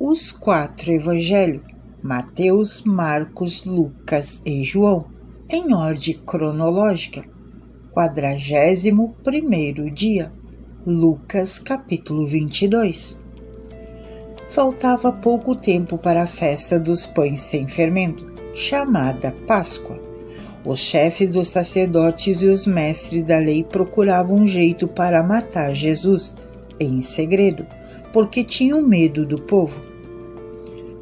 os 4 evangelhos, Mateus, Marcos, Lucas e João, em ordem cronológica. 41º dia, Lucas capítulo 22. Faltava pouco tempo para a festa dos pães sem fermento, chamada Páscoa. Os chefes dos sacerdotes e os mestres da lei procuravam um jeito para matar Jesus, em segredo, porque tinham medo do povo.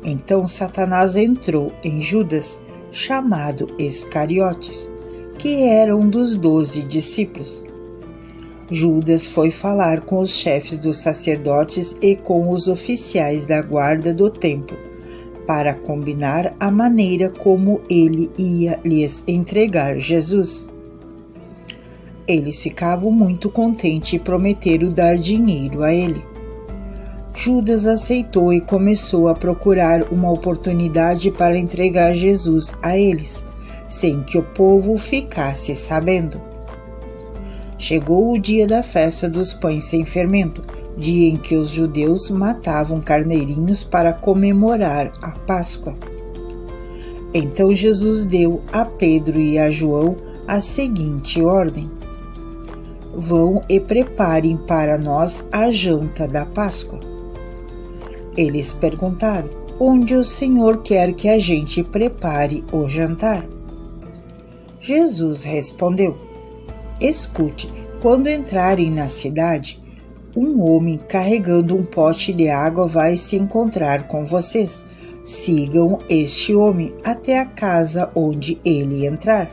Então Satanás entrou em Judas, chamado Iscariotes, que era um dos 12 discípulos. Judas foi falar com os chefes dos sacerdotes e com os oficiais da guarda do templo, para combinar a maneira como ele ia lhes entregar Jesus. Eles ficavam muito contentes e prometeram dar dinheiro a ele. Judas aceitou e começou a procurar uma oportunidade para entregar Jesus a eles, sem que o povo ficasse sabendo. Chegou o dia da festa dos pães sem fermento, dia em que os judeus matavam carneirinhos para comemorar a Páscoa. Então Jesus deu a Pedro e a João a seguinte ordem: vão e preparem para nós a janta da Páscoa. Eles perguntaram: onde o Senhor quer que a gente prepare o jantar? Jesus respondeu: escute, quando entrarem na cidade, um homem carregando um pote de água vai se encontrar com vocês. Sigam este homem até a casa onde ele entrar.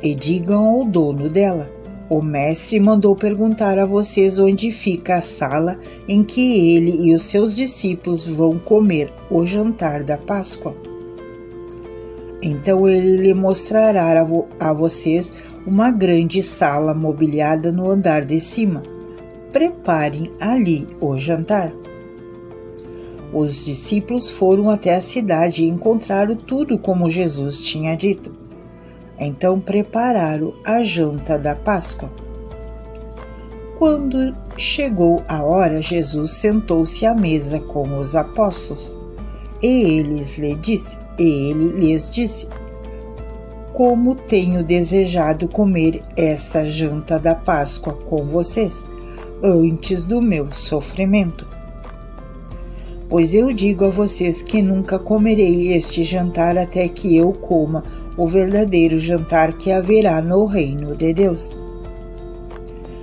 E digam ao dono dela: o mestre mandou perguntar a vocês onde fica a sala em que ele e os seus discípulos vão comer o jantar da Páscoa. Então ele lhe mostrará a vocês uma grande sala mobiliada no andar de cima. Preparem ali o jantar. Os discípulos foram até a cidade e encontraram tudo como Jesus tinha dito. Então prepararam a janta da Páscoa. Quando chegou a hora, Jesus sentou-se à mesa com os apóstolos. E ele lhes disse: como tenho desejado comer esta janta da Páscoa com vocês, antes do meu sofrimento. Pois eu digo a vocês que nunca comerei este jantar até que eu coma o verdadeiro jantar que haverá no reino de Deus.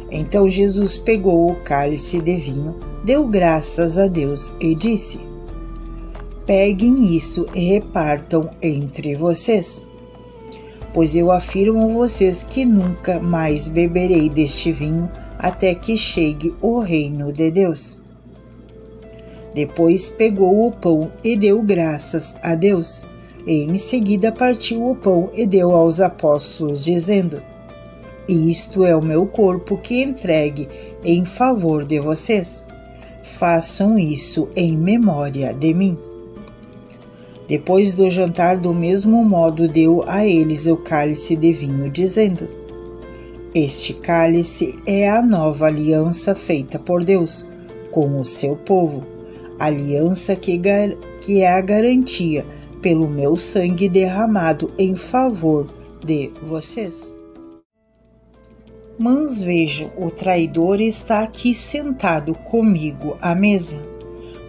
Então Jesus pegou o cálice de vinho, deu graças a Deus e disse: peguem isso e repartam entre vocês. Pois eu afirmo a vocês que nunca mais beberei deste vinho até que chegue o reino de Deus. Depois pegou o pão e deu graças a Deus, e em seguida partiu o pão e deu aos apóstolos, dizendo: isto é o meu corpo que entregue em favor de vocês. Façam isso em memória de mim. Depois do jantar, do mesmo modo, deu a eles o cálice de vinho, dizendo: este cálice é a nova aliança feita por Deus com o seu povo, aliança que é a garantia pelo meu sangue derramado em favor de vocês. Mas vejam, o traidor está aqui sentado comigo à mesa,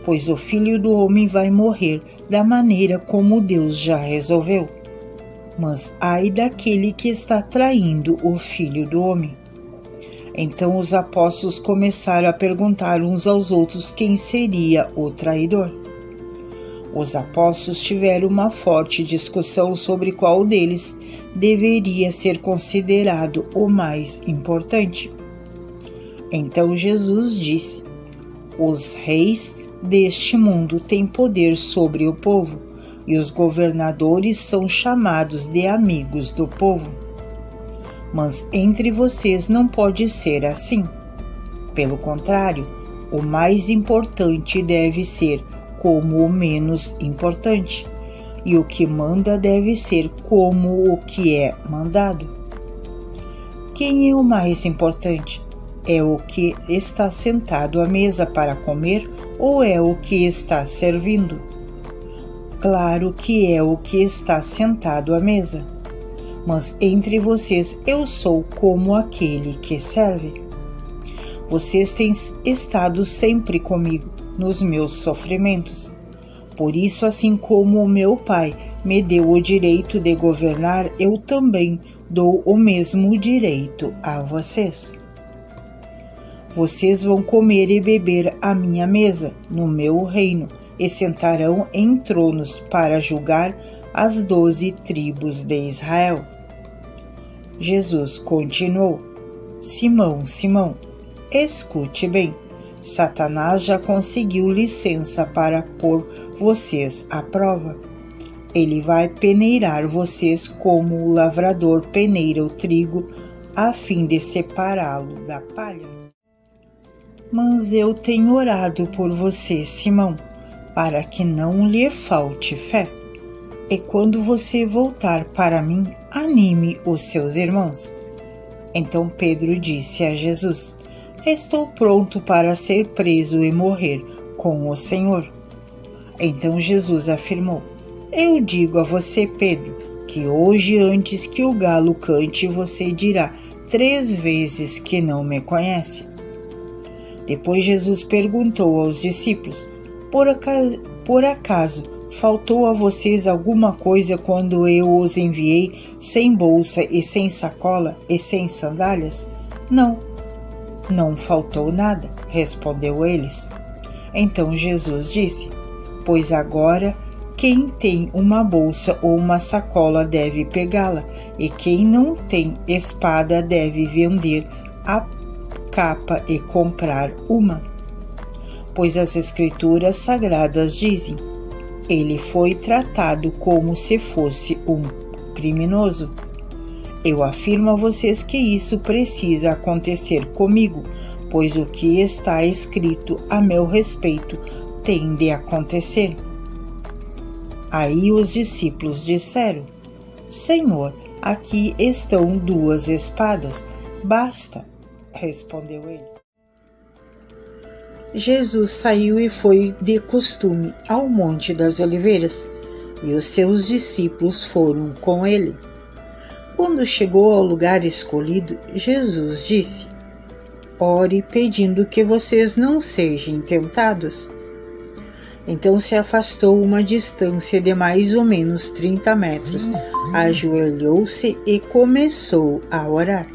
pois o Filho do Homem vai morrer da maneira como Deus já resolveu. Mas ai daquele que está traindo o Filho do Homem. Então os apóstolos começaram a perguntar uns aos outros quem seria o traidor. Os apóstolos tiveram uma forte discussão sobre qual deles deveria ser considerado o mais importante. Então Jesus disse: os reis deste mundo têm poder sobre o povo, e os governadores são chamados de amigos do povo. Mas entre vocês não pode ser assim. Pelo contrário, o mais importante deve ser como o menos importante, e o que manda deve ser como o que é mandado. Quem é o mais importante? É o que está sentado à mesa para comer ou é o que está servindo? Claro que é o que está sentado à mesa. Mas entre vocês eu sou como aquele que serve. Vocês têm estado sempre comigo nos meus sofrimentos. Por isso, assim como o meu Pai me deu o direito de governar, eu também dou o mesmo direito a vocês. Vocês vão comer e beber à minha mesa, no meu reino, e sentarão em tronos para julgar as 12 tribos de Israel. Jesus continuou: Simão, Simão, escute bem. Satanás já conseguiu licença para pôr vocês à prova. Ele vai peneirar vocês como o lavrador peneira o trigo, a fim de separá-lo da palha. Mas eu tenho orado por você, Simão, para que não lhe falte fé. E quando você voltar para mim, anime os seus irmãos. Então Pedro disse a Jesus: Estou pronto para ser preso e morrer com o Senhor. Então Jesus afirmou: Eu digo a você, Pedro, que hoje, antes que o galo cante, você dirá 3 vezes que não me conhece. Depois Jesus perguntou aos discípulos: Por acaso faltou a vocês alguma coisa quando eu os enviei sem bolsa e sem sacola e sem sandálias? Não faltou nada, respondeu eles. Então Jesus disse: Pois agora quem tem uma bolsa ou uma sacola deve pegá-la, e quem não tem espada deve vender a capa e comprar uma. Pois as Escrituras Sagradas dizem: Ele foi tratado como se fosse um criminoso. Eu afirmo a vocês que isso precisa acontecer comigo, pois o que está escrito a meu respeito tem de acontecer. Aí os discípulos disseram: Senhor, aqui estão 2 espadas, basta, respondeu ele. Jesus saiu e foi de costume ao Monte das Oliveiras, e os seus discípulos foram com ele. Quando chegou ao lugar escolhido, Jesus disse: Ore pedindo que vocês não sejam tentados. Então se afastou uma distância de mais ou menos 30 metros, ajoelhou-se e começou a orar,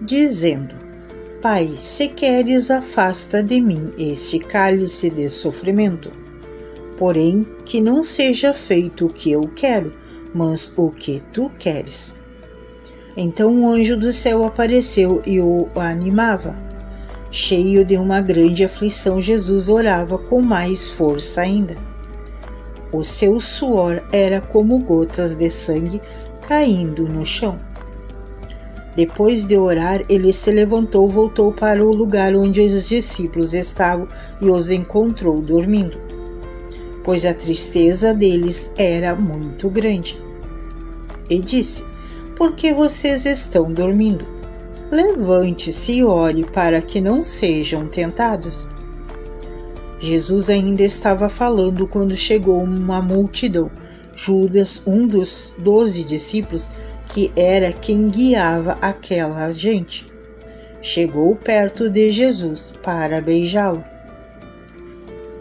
dizendo: Pai, se queres, afasta de mim este cálice de sofrimento. Porém, que não seja feito o que eu quero, mas o que tu queres. Então um anjo do céu apareceu e o animava. Cheio de uma grande aflição, Jesus orava com mais força ainda. O seu suor era como gotas de sangue caindo no chão. Depois de orar, ele se levantou, voltou para o lugar onde os discípulos estavam e os encontrou dormindo, pois a tristeza deles era muito grande. E disse: Por que vocês estão dormindo? Levante-se e ore para que não sejam tentados. Jesus ainda estava falando quando chegou uma multidão. Judas, um dos 12 discípulos, que era quem guiava aquela gente, chegou perto de Jesus para beijá-lo.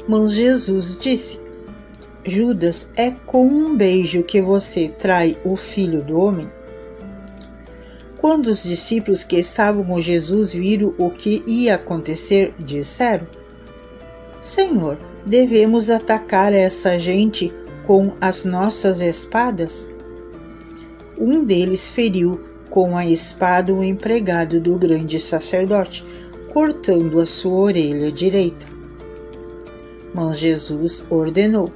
Mas Jesus disse: Judas, é com um beijo que você trai o Filho do Homem? Quando os discípulos que estavam com Jesus viram o que ia acontecer, disseram: Senhor, devemos atacar essa gente com as nossas espadas? Um deles feriu com a espada o empregado do grande sacerdote, cortando a sua orelha direita. Mas Jesus ordenou: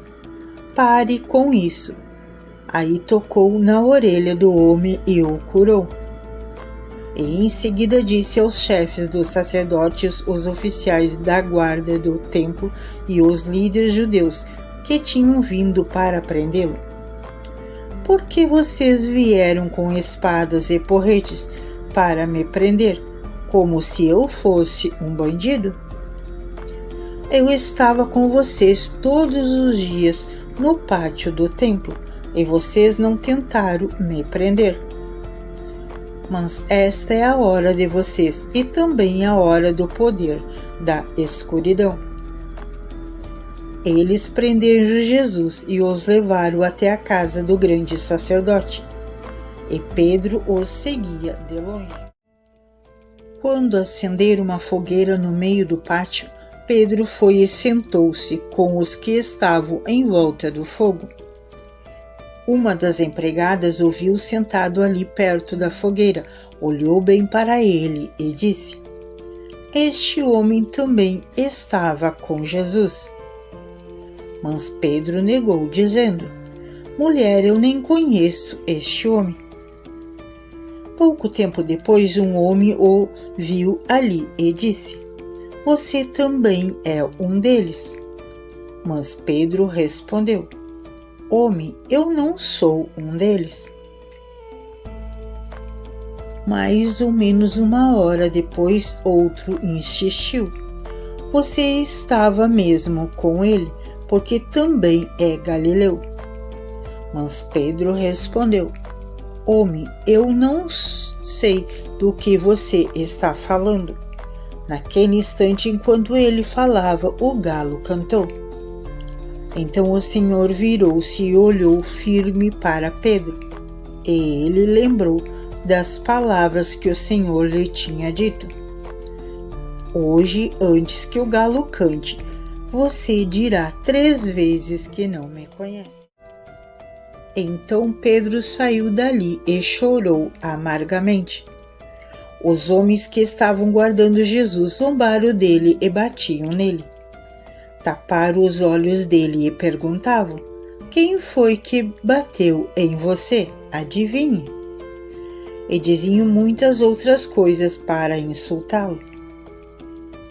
Pare com isso. Aí tocou na orelha do homem e o curou. E em seguida disse aos chefes dos sacerdotes, os oficiais da guarda do templo e os líderes judeus que tinham vindo para prendê-lo: Por que vocês vieram com espadas e porretes para me prender, como se eu fosse um bandido? Eu estava com vocês todos os dias no pátio do templo e vocês não tentaram me prender. Mas esta é a hora de vocês e também a hora do poder da escuridão. Eles prenderam Jesus e os levaram até a casa do grande sacerdote, e Pedro os seguia de longe. Quando acenderam uma fogueira no meio do pátio, Pedro foi e sentou-se com os que estavam em volta do fogo. Uma das empregadas o viu sentado ali perto da fogueira, olhou bem para ele e disse: Este homem também estava com Jesus. Mas Pedro negou, dizendo: Mulher, eu nem conheço este homem. Pouco tempo depois, um homem o viu ali e disse: Você também é um deles. Mas Pedro respondeu: Homem, eu não sou um deles. Mais ou menos uma hora depois, outro insistiu: Você estava mesmo com ele, porque também é galileu. Mas Pedro respondeu: Homem, eu não sei do que você está falando. Naquele instante, enquanto ele falava, o galo cantou. Então o Senhor virou-se e olhou firme para Pedro, e ele lembrou das palavras que o Senhor lhe tinha dito: Hoje, antes que o galo cante, você dirá 3 vezes que não me conhece. Então Pedro saiu dali e chorou amargamente. Os homens que estavam guardando Jesus zombaram dele e batiam nele. Taparam os olhos dele e perguntavam: Quem foi que bateu em você? Adivinhe. E diziam muitas outras coisas para insultá-lo.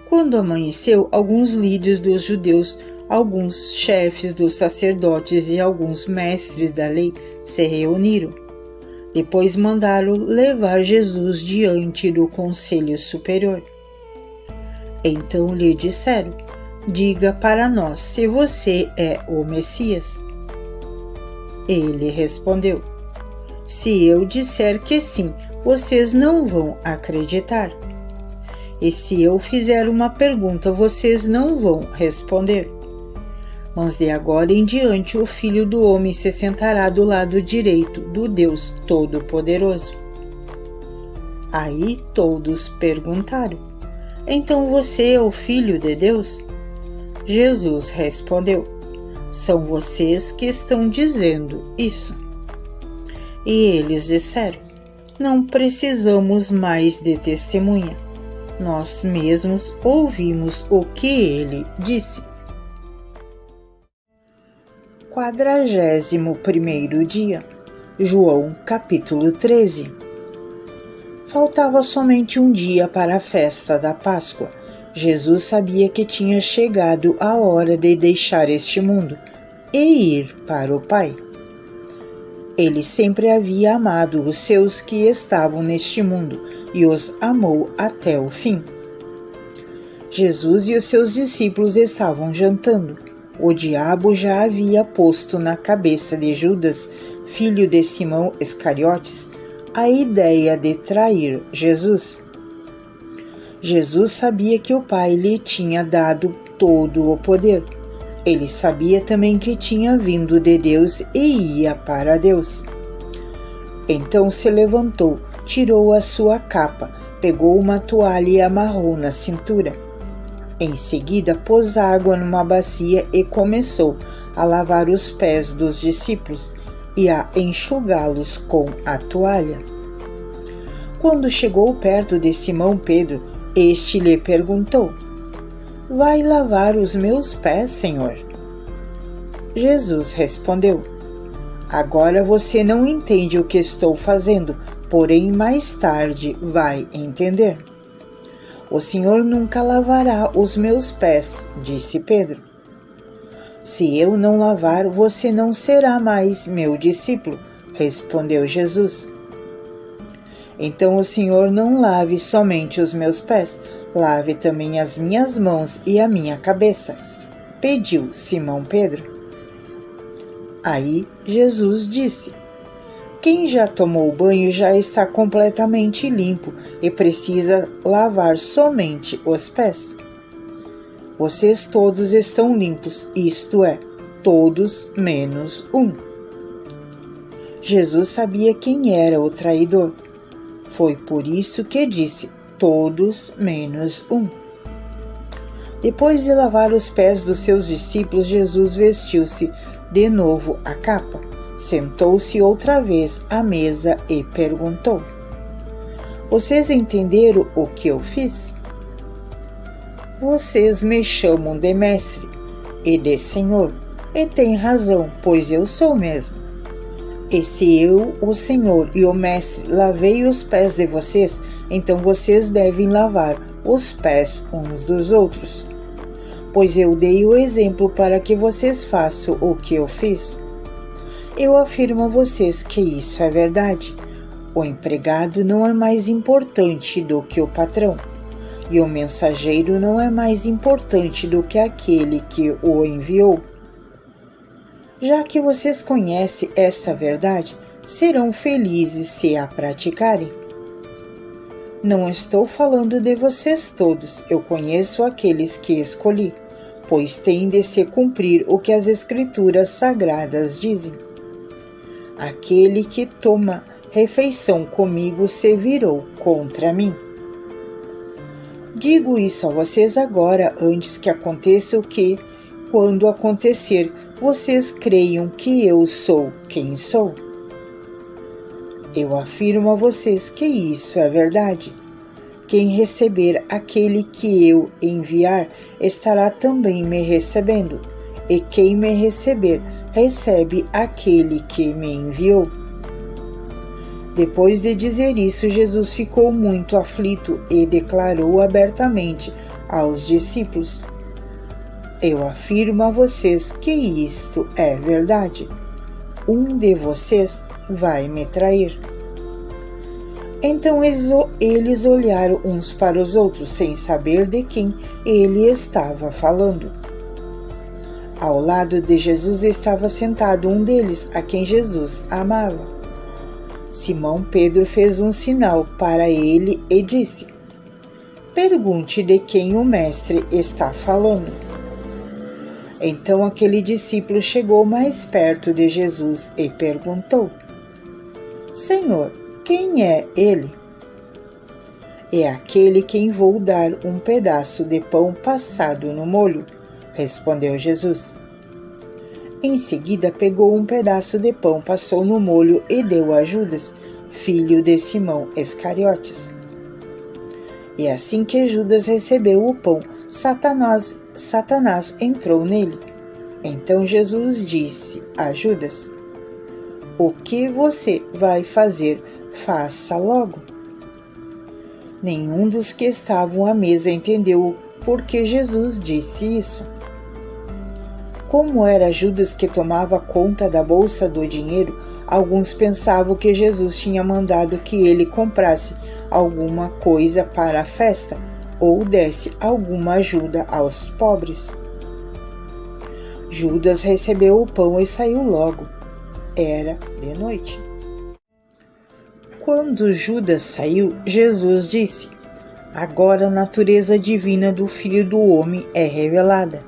Quando amanheceu, alguns líderes dos judeus, alguns chefes dos sacerdotes e alguns mestres da lei se reuniram. Depois mandaram levar Jesus diante do Conselho Superior. Então lhe disseram: Diga para nós se você é o Messias. Ele respondeu: Se eu disser que sim, vocês não vão acreditar. E se eu fizer uma pergunta, vocês não vão responder. Mas de agora em diante o Filho do Homem se sentará do lado direito do Deus Todo-Poderoso. Aí todos perguntaram: Então você é o Filho de Deus? Jesus respondeu: São vocês que estão dizendo isso. E eles disseram: Não precisamos mais de testemunha. Nós mesmos ouvimos o que ele disse. 41º dia. João capítulo 13. Faltava somente um dia para a festa da Páscoa. Jesus sabia que tinha chegado a hora de deixar este mundo e ir para o Pai. Ele sempre havia amado os seus que estavam neste mundo e os amou até o fim. Jesus e os seus discípulos estavam jantando. O diabo já havia posto na cabeça de Judas, filho de Simão Iscariotes, a ideia de trair Jesus. Jesus sabia que o Pai lhe tinha dado todo o poder. Ele sabia também que tinha vindo de Deus e ia para Deus. Então se levantou, tirou a sua capa, pegou uma toalha e amarrou na cintura. Em seguida, pôs água numa bacia e começou a lavar os pés dos discípulos e a enxugá-los com a toalha. Quando chegou perto de Simão Pedro, este lhe perguntou: Vai lavar os meus pés, Senhor? Jesus respondeu: Agora você não entende o que estou fazendo, porém mais tarde vai entender. O Senhor nunca lavará os meus pés, disse Pedro. Se eu não lavar, você não será mais meu discípulo, respondeu Jesus. Então o Senhor não lave somente os meus pés, lave também as minhas mãos e a minha cabeça, pediu Simão Pedro. Aí Jesus disse: quem já tomou banho já está completamente limpo e precisa lavar somente os pés. Vocês todos estão limpos, isto é, todos menos um. Jesus sabia quem era o traidor. Foi por isso que disse: todos menos um. Depois de lavar os pés dos seus discípulos, Jesus vestiu-se de novo a capa, sentou-se outra vez à mesa e perguntou: vocês entenderam o que eu fiz? Vocês me chamam de mestre e de senhor, e têm razão, pois eu sou mesmo. E se eu, o Senhor e o Mestre, lavei os pés de vocês, então vocês devem lavar os pés uns dos outros. Pois eu dei o exemplo para que vocês façam o que eu fiz. Eu afirmo a vocês que isso é verdade. O empregado não é mais importante do que o patrão, e o mensageiro não é mais importante do que aquele que o enviou. Já que vocês conhecem essa verdade, serão felizes se a praticarem. Não estou falando de vocês todos, eu conheço aqueles que escolhi, pois têm de se cumprir o que as Escrituras Sagradas dizem. Aquele que toma refeição comigo se virou contra mim. Digo isso a vocês agora, antes que aconteça o que, quando acontecer, vocês creiam que eu sou quem sou. Eu afirmo a vocês que isso é verdade. Quem receber aquele que eu enviar, estará também me recebendo, e quem me receber, recebe aquele que me enviou. Depois de dizer isso, Jesus ficou muito aflito e declarou abertamente aos discípulos: eu afirmo a vocês que isto é verdade. Um de vocês vai me trair. Então eles olharam uns para os outros, sem saber de quem ele estava falando. Ao lado de Jesus estava sentado um deles, a quem Jesus amava. Simão Pedro fez um sinal para ele e disse: pergunte de quem o mestre está falando. Então aquele discípulo chegou mais perto de Jesus e perguntou: Senhor, quem é ele? É aquele quem vou dar um pedaço de pão passado no molho, respondeu Jesus. Em seguida pegou um pedaço de pão, passou no molho e deu a Judas, filho de Simão Iscariotes. E assim que Judas recebeu o pão, Satanás entrou nele. Então Jesus disse a Judas: o que você vai fazer, faça logo. Nenhum dos que estavam à mesa entendeu por que Jesus disse isso. Como era Judas que tomava conta da bolsa do dinheiro, alguns pensavam que Jesus tinha mandado que ele comprasse alguma coisa para a festa ou desse alguma ajuda aos pobres. Judas recebeu o pão e saiu logo. Era de noite. Quando Judas saiu, Jesus disse: agora a natureza divina do Filho do Homem é revelada,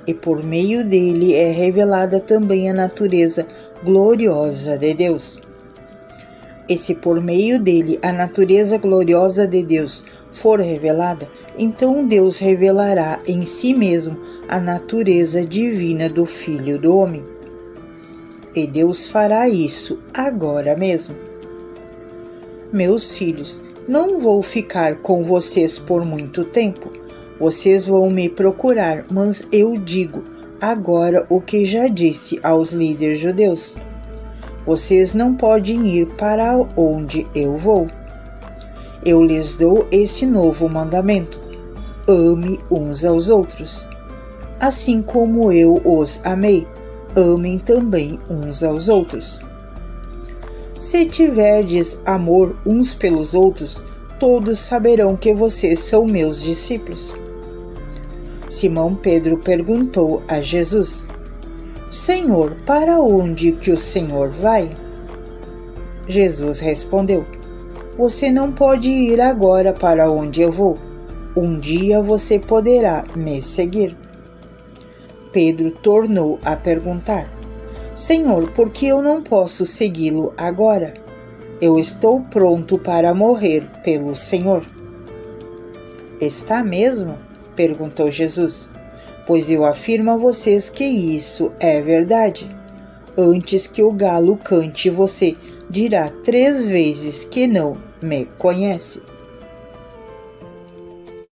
e por meio dele é revelada também a natureza gloriosa de Deus. E se por meio dele a natureza gloriosa de Deus for revelada, então Deus revelará em si mesmo a natureza divina do Filho do Homem. E Deus fará isso agora mesmo. Meus filhos, não vou ficar com vocês por muito tempo. Vocês vão me procurar, mas eu digo agora o que já disse aos líderes judeus. Vocês não podem ir para onde eu vou. Eu lhes dou esse novo mandamento: ame uns aos outros. Assim como eu os amei, amem também uns aos outros. Se tiverdes amor uns pelos outros, todos saberão que vocês são meus discípulos. Simão Pedro perguntou a Jesus: Senhor, para onde que o Senhor vai? Jesus respondeu: Você não pode ir agora para onde eu vou. Um dia você poderá me seguir. Pedro tornou a perguntar: Senhor, por que eu não posso segui-lo agora? Eu estou pronto para morrer pelo Senhor. Está mesmo? Perguntou Jesus. Pois eu afirmo a vocês que isso é verdade. Antes que o galo cante, você dirá 3 vezes que não me conhece.